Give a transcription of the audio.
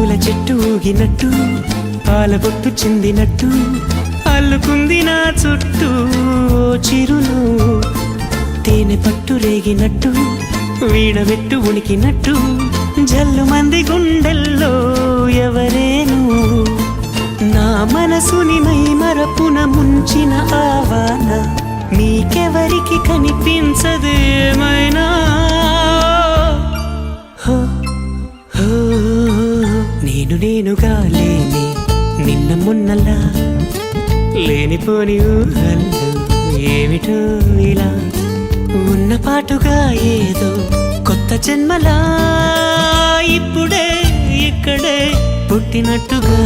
పూల చెట్టు ఊగినట్టు పాలబొట్టు చిందినట్టు అల్లుకుంది నా చుట్టూ చిరును తేనె పట్టు రేగినట్టు వీణవెట్టు ఉనికినట్టు జల్లు మంది గుండెల్లో ఎవరేను నా మనసుని మై మరపున ముంచిన ఆవాన మీకెవరికి కనిపించదేమైనా నేనుగా లేని నిన్న మొన్నలా లేనిపోని ఊహల్లో ఏమిటో ఇలా ఉన్న పాటుగా ఏదో కొత్త జన్మలా ఇప్పుడే ఇక్కడే పుట్టినట్టుగా